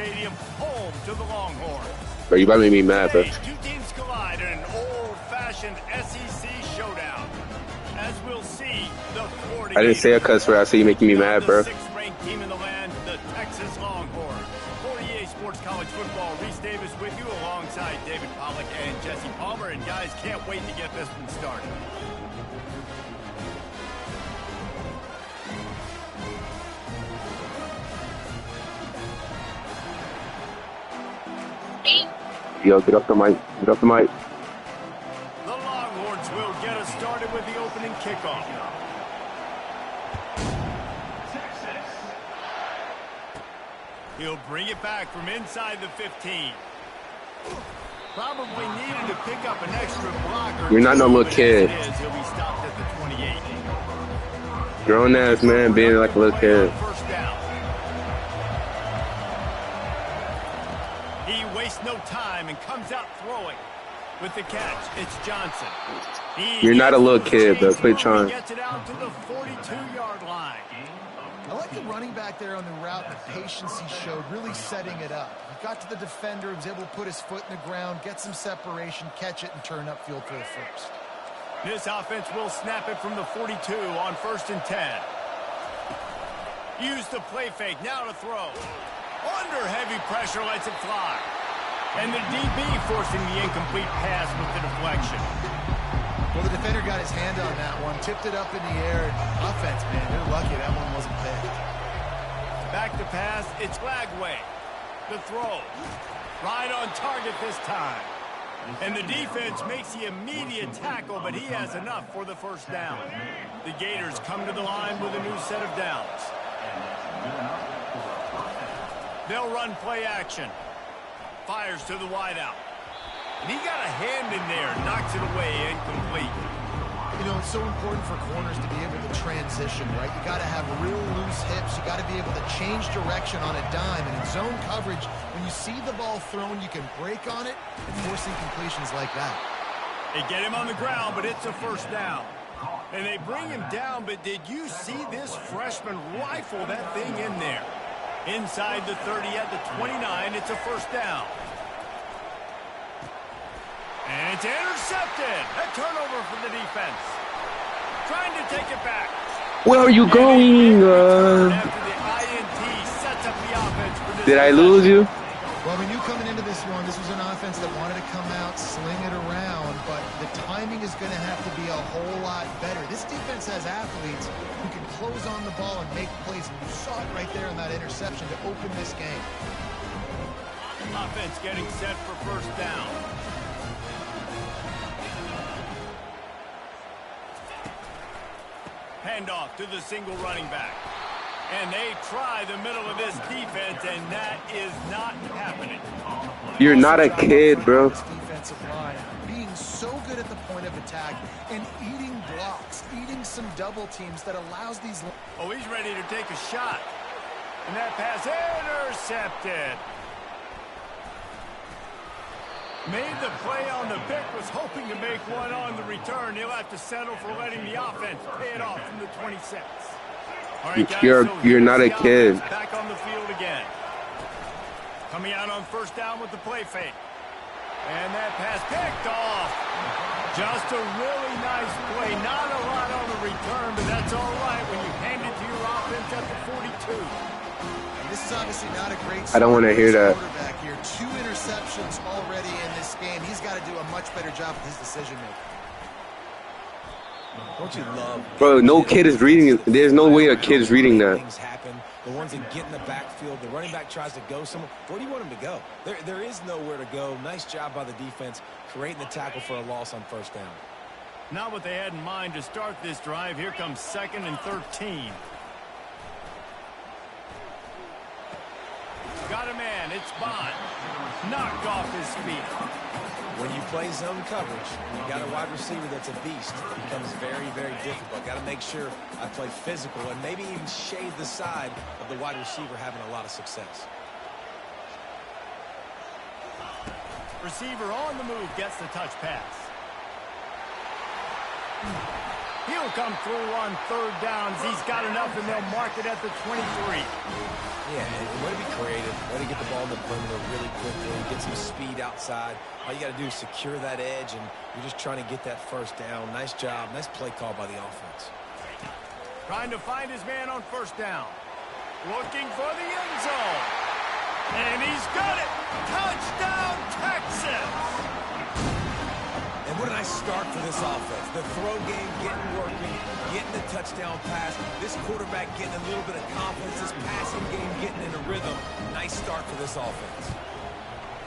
Stadium, home to the Longhorns. Bro, you about to make me mad, bro. Today, two teams collide in an old-fashioned SEC showdown. As we'll see, the Florida I didn't say a cuss word. I said you making me mad, bro. The sixth-ranked team in the land, the Texas Longhorns. For EA Sports College Football, Reese Davis with you alongside David Pollack and Jesse Palmer. And guys, can't wait to get this one started. Yo, get off the mic. Get off the mic. The Longhorns will get us started with the opening kickoff. He'll bring it back from inside the 15. Probably needed to pick up an extra blocker. You're not no little kid. He'll be stopped at the 28. Grown ass man being like a little kid. First down. He wastes no time and comes out throwing. With the catch, it's Johnson. You're not a little kid, but quit trying. He gets it out to the 42-yard line. I like the running back there on the route, the patience he showed, really setting it up. He got to the defender, was able to put his foot in the ground, get some separation, catch it, and turn upfield for the first. This offense will snap it from the 42 on 1st and 10. Use the play fake, now to throw. Under heavy pressure, lets it fly. And the DB forcing the incomplete pass with the deflection. Well, the defender got his hand on that one, tipped it up in the air. Offense, man, they're lucky that one wasn't picked. Back to pass, it's Lagway. The throw. Right on target this time. And the defense makes the immediate tackle, but he has enough for the first down. The Gators come to the line with a new set of downs. They'll run play action. Fires to the wideout. And he got a hand in there, knocks it away, incomplete. You know, it's so important for corners to be able to transition, right? You got to have real loose hips. You got to be able to change direction on a dime. And in zone coverage, when you see the ball thrown, you can break on it and force incompletions like that. They get him on the ground, but it's a first down. And they bring him down, but did you see this freshman rifle that thing in there? Inside the 30 at the 29, it's a first down. And it's intercepted. A turnover for the defense. Trying to take it back. Where are you going? After the INT sets up the offense for this. Did I lose you? Well, we knew coming into this one, this was an offense that wanted to come out, sling it around, but the timing is going to have to be a whole lot better. This defense has athletes who can close on the ball and make plays, and you saw it right there in that interception to open this game. Offense getting set for first down. Handoff to the single running back. And they try the middle of this defense, and that is not happening. You're not a kid, bro. Defensive line being so good at the point of attack and eating blocks, eating some double teams that allows these. Oh, he's ready to take a shot. And that pass intercepted. Made the play on the pick, was hoping to make one on the return. He'll have to settle for letting the offense pay it off from the 26. All right, guys, you're not a kid. Back on the field again. Coming out on first down with the play fake. And that pass picked off. Just a really nice play. Not a lot on the return, but that's all right when you hand it to your offense at the 42. This is obviously not a great. I don't want to hear that. Quarterback here, 2 interceptions already in this game. He's got to do a much better job with his decision making. Don't you love? Bro, no kid is reading it. There's no way a kid is reading that. Things happen. The ones that get in the backfield, the running back tries to go somewhere. Where do you want him to go? There is nowhere to go. Nice job by the defense, creating the tackle for a loss on first down. Not what they had in mind to start this drive. Here comes 2nd and 13. Got a man. It's Bond. Knocked off his feet. When you play zone coverage, you got a wide receiver that's a beast. It becomes very, very difficult. Got to make sure I play physical and maybe even shade the side of the wide receiver having a lot of success. Receiver on the move gets the touch pass. He'll come through on third downs. He's got enough, and they'll mark it at the 23. Yeah, and way to be creative, way to get the ball in the perimeter really quickly, get some speed outside. All you got to do is secure that edge, and you're just trying to get that first down. Nice job. Nice play call by the offense. Trying to find his man on first down. Looking for the end zone. And he's got it. Touchdown, Texas. And what a nice start for this offense. The throw game getting working, getting the touchdown pass. This quarterback getting a little bit of confidence. This passing game getting in a rhythm. Nice start for this offense.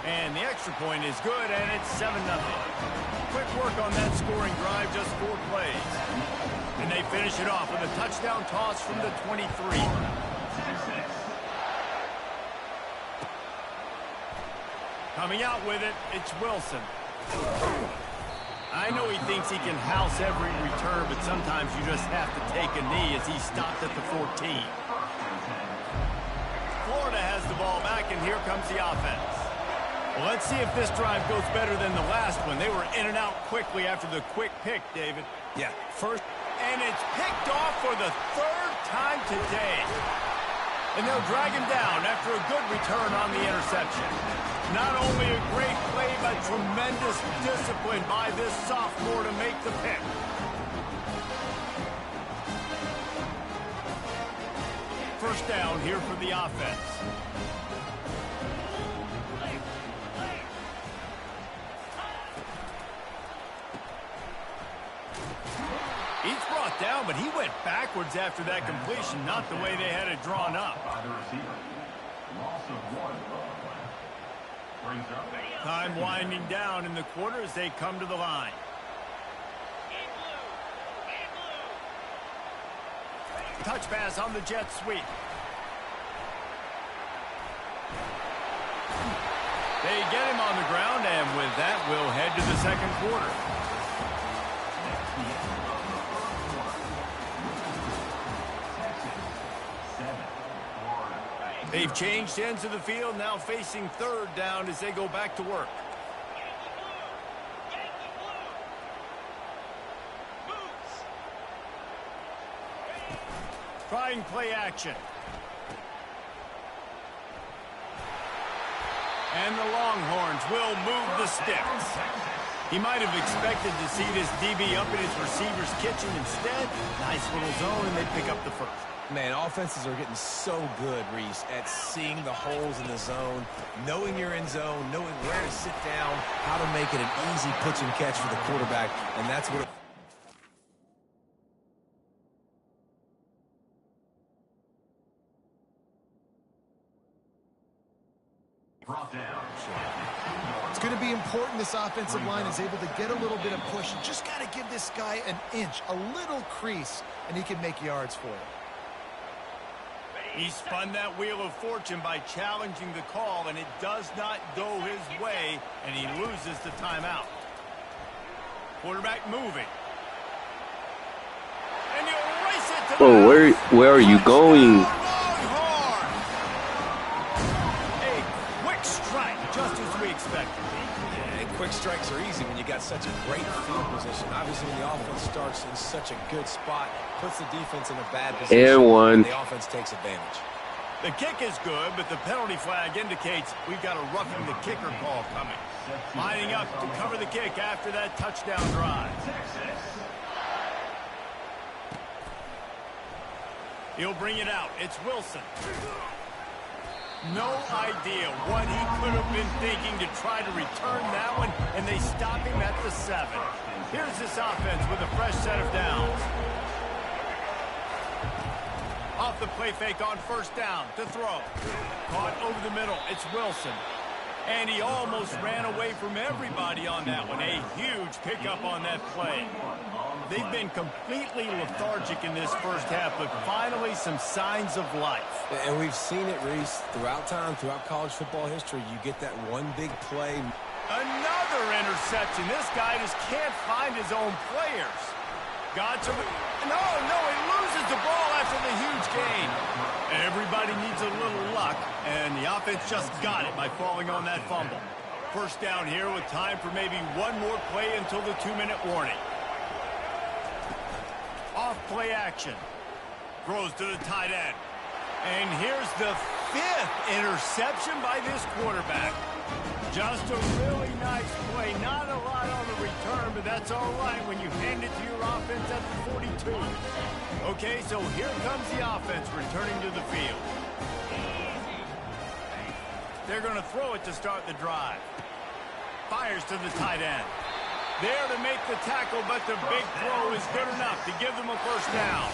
And the extra point is good, and it's 7-0. Quick work on that scoring drive, just 4 plays. And they finish it off with a touchdown toss from the 23. Coming out with it, it's Wilson. I know he thinks he can house every return, but sometimes you just have to take a knee as he stopped at the 14. Florida has the ball back, and here comes the offense. Well, let's see if this drive goes better than the last one. They were in and out quickly after the quick pick, David. Yeah, first. And it's picked off for the 3rd time today. And they'll drag him down after a good return on the interception. Not only a great play, but tremendous discipline by this sophomore to make the pick. First down here for the offense. He's brought down, but he went backwards after that completion, not the way they had it drawn up. Time winding down in the quarter as they come to the line. Touch pass on the jet sweep. They get him on the ground, and with that, we'll head to the second quarter. They've changed ends of the field, now facing third down as they go back to work. Trying play action. And the Longhorns will move the sticks. He might have expected to see this DB up in his receiver's kitchen. Instead, nice little zone, and they pick up the first. Man, offenses are getting so good, Reese, at seeing the holes in the zone, knowing your end zone, knowing where to sit down, how to make it an easy pitch and catch for the quarterback, and that's what It's going to be important this offensive line is able to get a little bit of push. You just got to give this guy an inch, a little crease, and he can make yards for it. He spun that wheel of fortune by challenging the call, and it does not go his way, and he loses the timeout. Quarterback moving. And he'll race it to Oh, where are you going? A quick strike, just as we expected. Yeah, and quick strikes are easy when you got such a great field position. Obviously, when the offense starts in such a good spot, puts the defense in a bad position, And one. the offense takes advantage. The kick is good, but the penalty flag indicates we've got a roughing the kicker call coming. Lining up to cover the kick after that touchdown drive. He'll bring it out. It's Wilson. No idea what he could have been thinking to try to return that one, and they stop him at the 7. Here's this offense with a fresh set of downs. Off the play fake on first down to throw. Caught over the middle. It's Wilson. And he almost ran away from everybody on that one. A huge pickup on that play. They've been completely lethargic in this first half, but finally some signs of life. And we've seen it, Reese, throughout time, throughout college football history. You get that one big play. Another interception. This guy just can't find his own players. Got to... No, he loses the ball after the huge gain. Everybody needs a little luck, and the offense just got it by falling on that fumble. First down here with time for maybe one more play until the 2-minute warning. play action. Throws to the tight end. And here's the 5th interception by this quarterback. Just a really nice play. Not a lot on the return, but that's all right when you hand it to your offense at the 42. Okay, so here comes the offense returning to the field. They're going to throw it to start the drive. Fires to the tight end. There to make the tackle, but the big throw is good enough to give them a first down.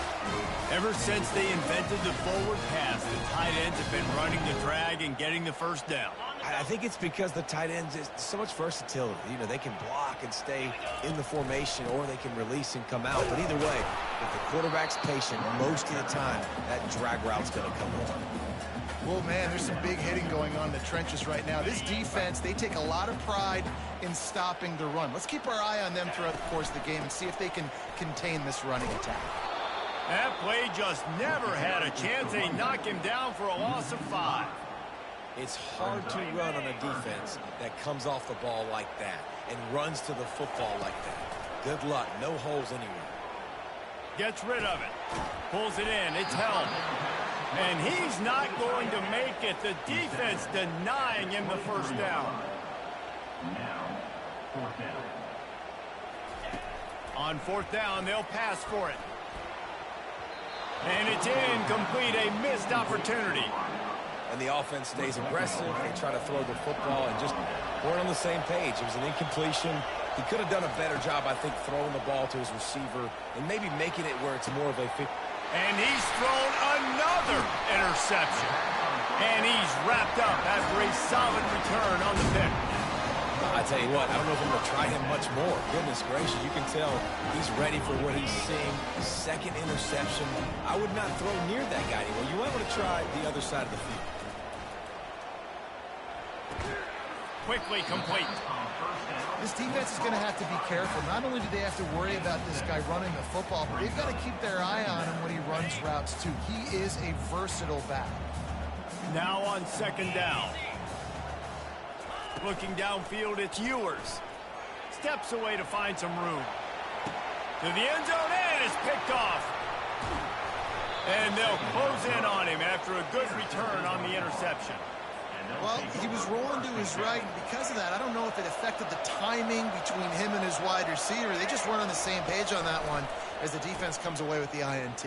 Ever since they invented the forward pass, the tight ends have been running the drag and getting the first down. I think it's because the tight ends is so much versatility. You know, they can block and stay in the formation, or they can release and come out. But either way, if the quarterback's patient, most of the time, that drag route's going to come on. Well, man, there's some big hitting going on in the trenches right now. This defense, they take a lot of pride in stopping the run. Let's keep our eye on them throughout the course of the game and see if they can contain this running attack. That play just never had a chance. They knock him down for a loss of 5. It's hard to run on a defense that comes off the ball like that and runs to the football like that. Good luck. No holes anywhere. Gets rid of it. Pulls it in. It's held. And he's not going to make it. The defense denying him the first down. On 4th down, they'll pass for it. And it's incomplete, a missed opportunity. And the offense stays aggressive. They try to throw the football and just weren't on the same page. It was an incompletion. He could have done a better job, I think, throwing the ball to his receiver and maybe making it where it's more of a fit. And he's thrown another interception. And he's wrapped up after a solid return on the pick. I tell you what, I don't know if I'm going to try him much more. Goodness gracious, you can tell he's ready for what he's seeing. 2nd interception. I would not throw near that guy anymore. You might want to try the other side of the field. Quickly complete. This defense is going to have to be careful. Not only do they have to worry about this guy running the football, but they've got to keep their eye on him when he runs routes, too. He is a versatile back. Now on 2nd down. Looking downfield, it's Ewers. Steps away to find some room. To the end zone, and it's picked off. And they'll close in on him after a good return on the interception. Well, he was rolling to his right, and because of that, I don't know if it affected the timing between him and his wide receiver. They just weren't on the same page on that one as the defense comes away with the INT.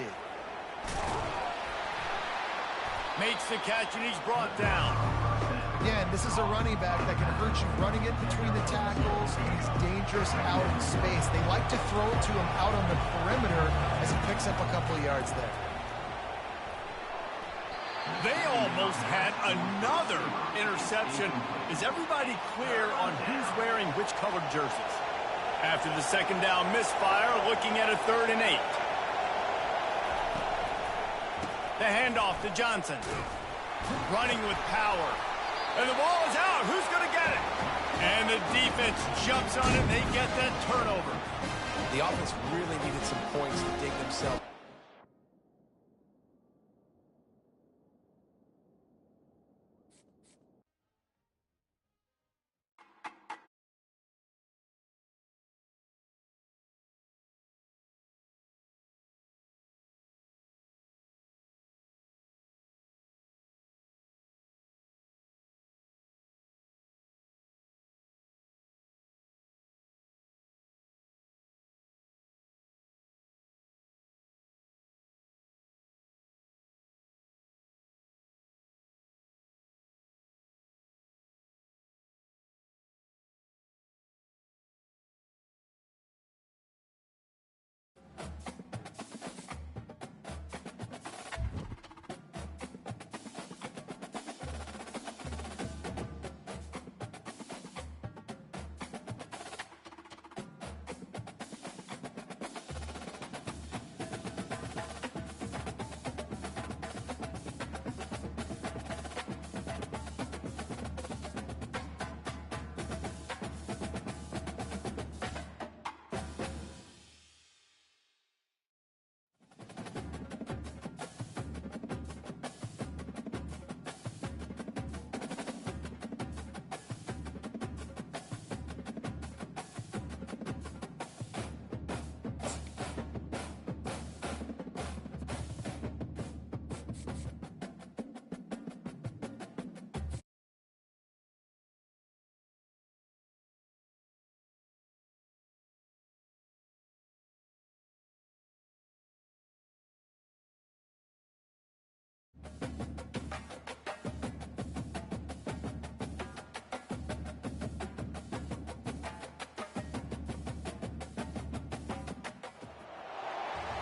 Makes the catch, and he's brought down. Again, this is a running back that can hurt you running it between the tackles, and he's dangerous out in space. They like to throw it to him out on the perimeter as he picks up a couple of yards there. They almost had another interception. Is everybody clear on who's wearing which colored jerseys? After the 2nd down misfire, looking at a 3rd and 8. The handoff to Johnson. Running with power. And the ball is out. Who's going to get it? And the defense jumps on it. They get that turnover. The offense really needed some points to dig themselves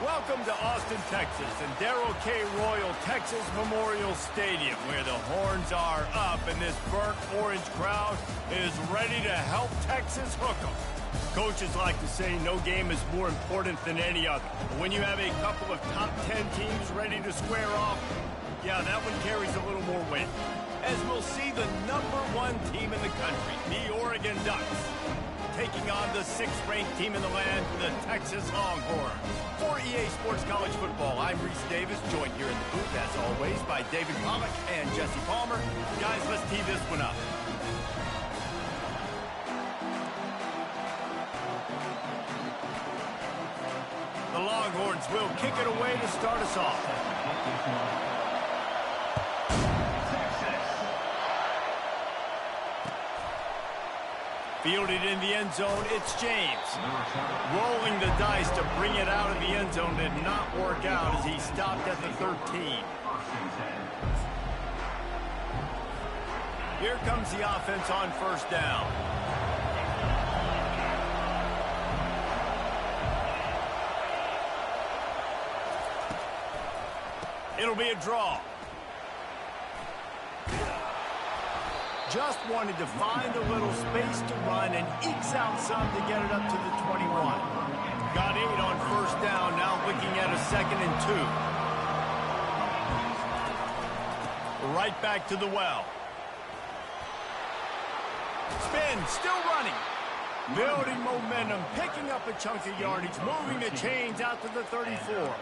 Welcome to Austin, Texas, and Darrell K. Royal Texas Memorial Stadium, where the horns are up and this burnt orange crowd is ready to help Texas hook 'em. Coaches like to say no game is more important than any other. But when you have a couple of top 10 teams ready to square off, yeah, that one carries a little more weight. As we'll see the #1 team in the country, the Oregon Ducks, taking on the 6th-ranked team in the land, the Texas Longhorns. For EA Sports College Football, I'm Reese Davis, joined here in the booth, as always, by David Pollack and Jesse Palmer. Guys, let's tee this one up. The Longhorns will kick it away to start us off. Fielded in the end zone, it's James. Rolling the dice to bring it out of the end zone did not work out as he stopped at the 13. Here comes the offense on first down. It'll be a draw. Just wanted to find a little space to run and ekes out some to get it up to the 21. Got 8 on first down, now looking at a 2nd and 2. Right back to the well. Spin, still running. Building momentum, picking up a chunk of yardage, moving the chains out to the 34.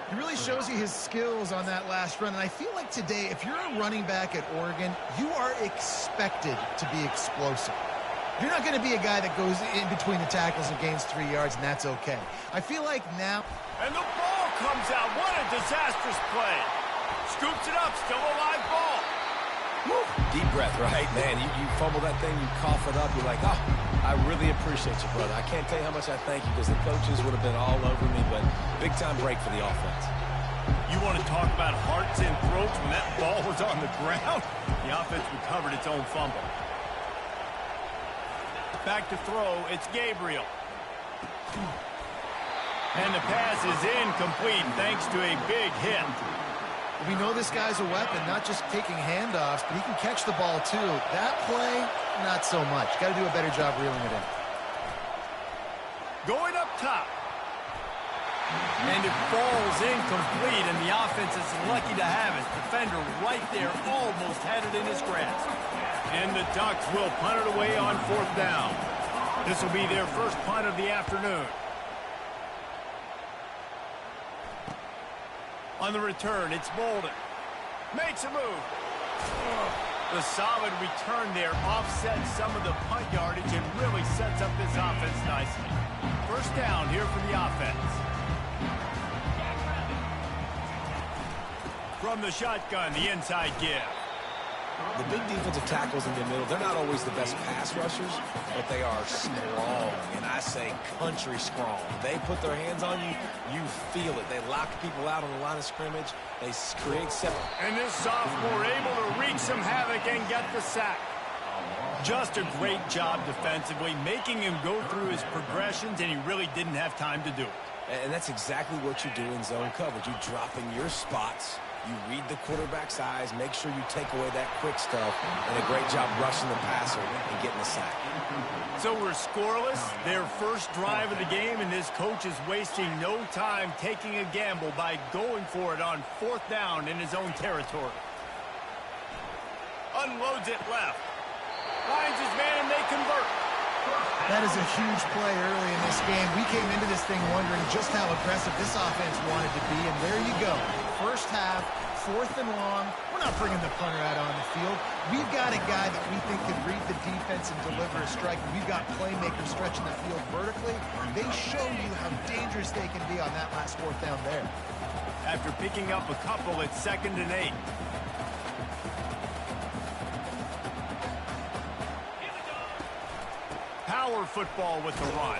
He really shows you his skills on that last run, and I feel like today, if you're a running back at Oregon, you are expected to be explosive. You're not going to be a guy that goes in between the tackles and gains 3 yards, and that's okay. I feel like now... And the ball comes out. What a disastrous play. Scoops it up, still a live ball. Woo. Deep breath, right? Man, you fumble that thing, you cough it up, you're like, oh, I really appreciate you, brother. I can't tell you how much I thank you because the coaches would have been all over me, but big-time break for the offense. You want to talk about hearts and throats when that ball was on the ground? The offense recovered its own fumble. Back to throw, it's Gabriel. And the pass is incomplete thanks to a big hit. We know this guy's a weapon, not just taking handoffs, but he can catch the ball too. That play, not so much. Got to do a better job reeling it in. Going up top. And it falls incomplete, and the offense is lucky to have it. Defender right there almost had it in his grasp. And the Ducks will punt it away on 4th down. This will be their first punt of the afternoon. On the return, it's Bolden. Makes a move. The solid return there offsets some of the punt yardage and really sets up this offense nicely. First down here for the offense. From the shotgun, the inside give. The big defensive tackles in the middle, they're not always the best pass rushers, but they are strong, and I say country strong. They put their hands on you, you feel it. They lock people out on the line of scrimmage. They create separate. And this sophomore able to wreak some havoc and get the sack. Just a great job defensively, making him go through his progressions, and he really didn't have time to do it. And that's exactly what you do in zone coverage. You drop in your spots. You read the quarterback's eyes, make sure you take away that quick stuff, and a great job rushing the passer and getting the sack. So we're scoreless, their first drive of the game, and this coach is wasting no time taking a gamble by going for it on 4th down in his own territory. Unloads it left. Finds his man, and they convert. That is a huge play early in this game. We came into this thing wondering just how aggressive this offense wanted to be, and there you go. First half, 4th and long. We're not bringing the punter out on the field. We've got a guy that we think can read the defense and deliver a strike. We've got playmakers stretching the field vertically. They show you how dangerous they can be on that last 4th down there. After picking up a couple, it's 2nd and 8. Power football with the run.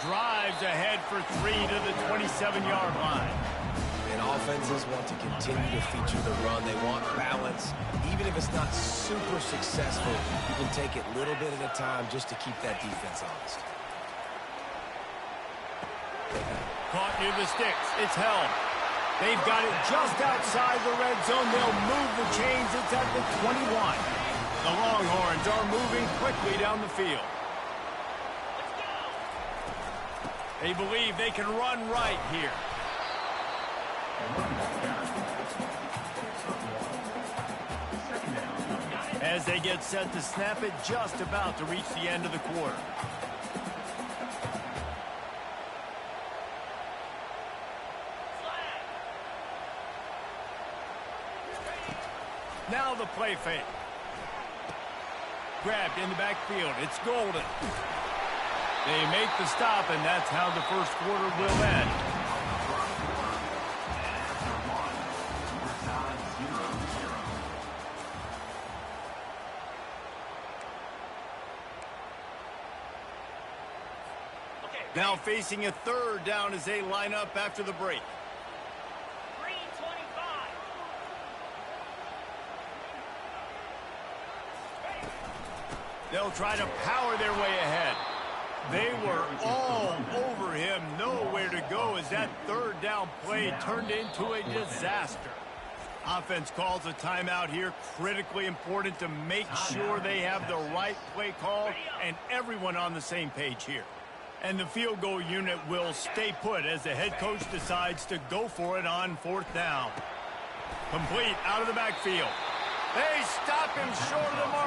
Drives ahead for 3 to the 27-yard line. And offenses want to continue to feature the run. They want balance. Even if it's not super successful, you can take it little bit at a time just to keep that defense honest. Caught near the sticks. It's held. They've got it just outside the red zone. They'll move the chains. It's at the 21. The Longhorns are moving quickly down the field. They believe they can run right here. As they get set to snap it, just about to reach the end of the quarter. Now the play fake. Grabbed in the backfield. It's Golden. They make the stop, and that's how the first quarter will end. Now facing a third down as they line up after the break. 3:25. They'll try to power their way ahead. They were all over him. Nowhere to go as that third down play turned into a disaster. Offense calls a timeout here. Critically important to make sure they have the right play call and everyone on the same page here. And the field goal unit will stay put as the head coach decides to go for it on fourth down. Complete out of the backfield. They stop him short of the mark.